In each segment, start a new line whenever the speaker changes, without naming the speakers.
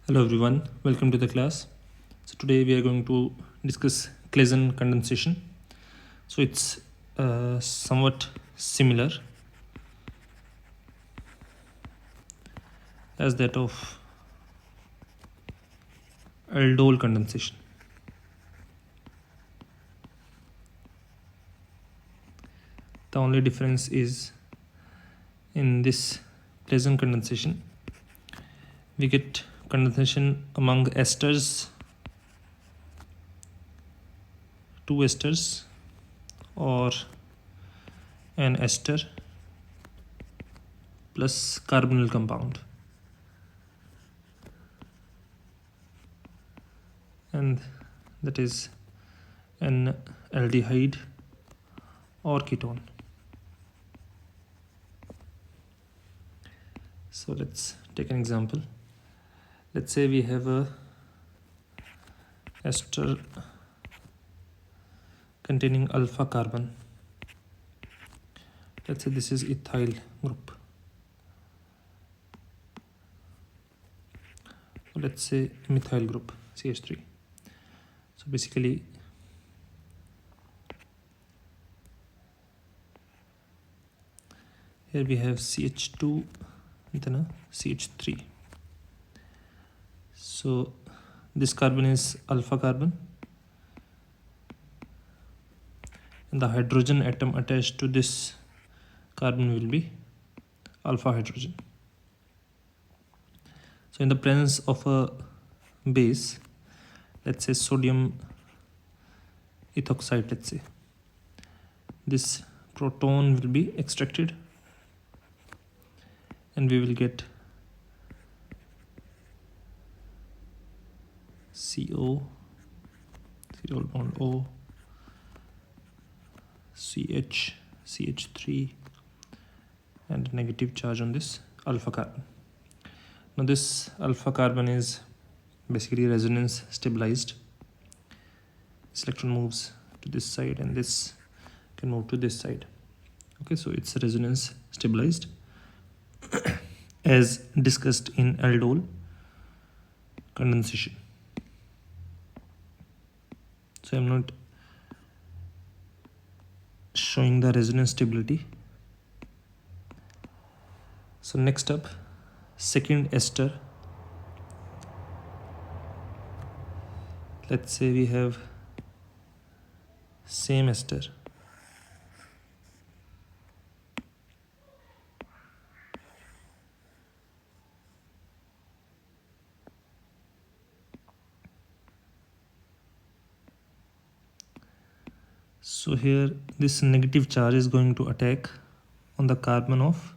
Hello everyone, welcome to the class. So today we are going to discuss Claisen condensation. So it's somewhat similar as that of aldol condensation. The only difference is in this Claisen condensation, we get condensation among esters, two esters, or an ester plus carbonyl compound, and that is an aldehyde or ketone. So let's take an example. Let's say we have a ester containing alpha carbon. Let's say this is ethyl group. Let's say methyl group, CH3. So basically here we have CH2 and then a CH3. So this carbon is alpha carbon, and the hydrogen atom attached to this carbon will be alpha hydrogen. So in the presence of a base, let's say sodium ethoxide, let's say, this proton will be extracted and we will get CO, C double bond O, CH, CH3, and a negative charge on this alpha carbon. Now this alpha carbon is basically resonance stabilized. This electron moves to this side and this can move to this side. Okay, so it's resonance stabilized as discussed in aldol condensation. So I'm not showing the resonance stability. So next up, second ester. Let's say we have same ester. So here this negative charge is going to attack on the carbon of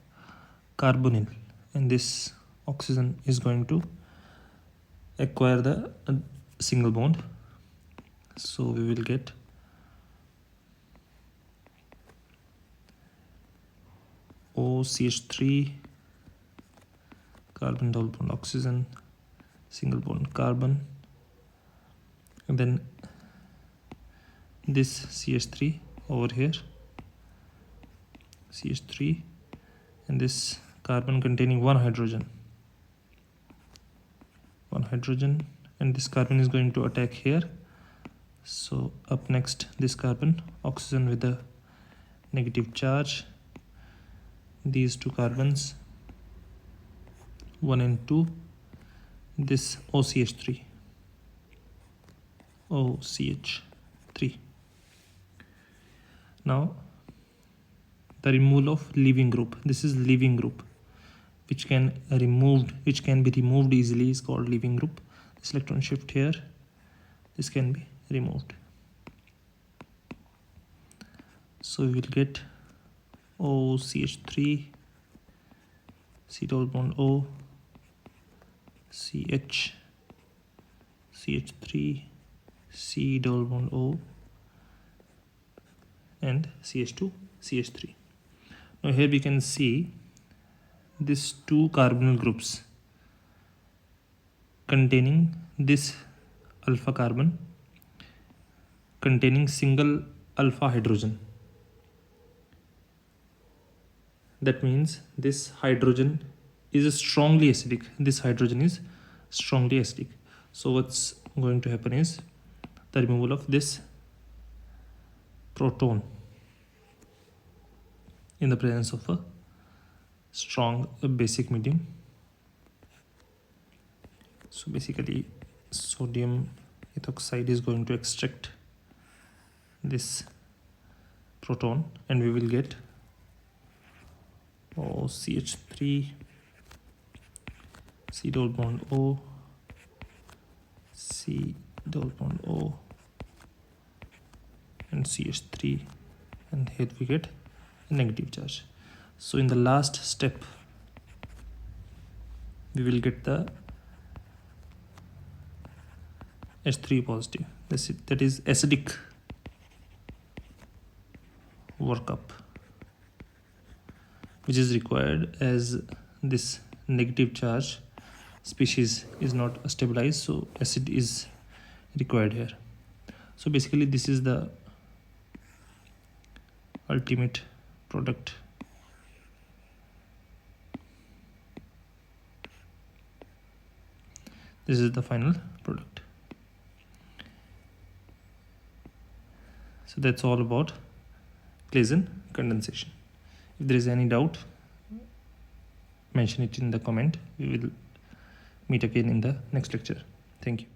carbonyl, and this oxygen is going to acquire the single bond. So we will get OCH3, carbon double bond oxygen, single bond carbon, and then this CH3 over here, CH3, and this carbon containing one hydrogen, and this carbon is going to attack here. So up next, this carbon, oxygen with a negative charge, these two carbons, 1 and 2, this OCH3, Now the removal of leaving group. This is leaving group, which can be removed easily, is called leaving group. This electron shift here, this can be removed. So we will get OCH3, C double bond O, CH, CH3, C double bond O, and CH2, CH3. Now here we can see these two carbonyl groups containing this alpha carbon containing single alpha hydrogen. That means this hydrogen is strongly acidic. This hydrogen is strongly acidic. So what's going to happen is the removal of this proton in the presence of a strong basic medium. So basically sodium ethoxide is going to extract this proton and we will get CH3, C double bond O, C double bond O, and CH3, and here we get a negative charge. So in the last step we will get the H3 positive. That is acidic workup, which is required as this negative charge species is not stabilized, so acid is required here. So basically this is the ultimate product. This is the final product. So that's all about Claisen condensation. If there is any doubt, mention it in the comment. We will meet again in the next lecture. Thank you.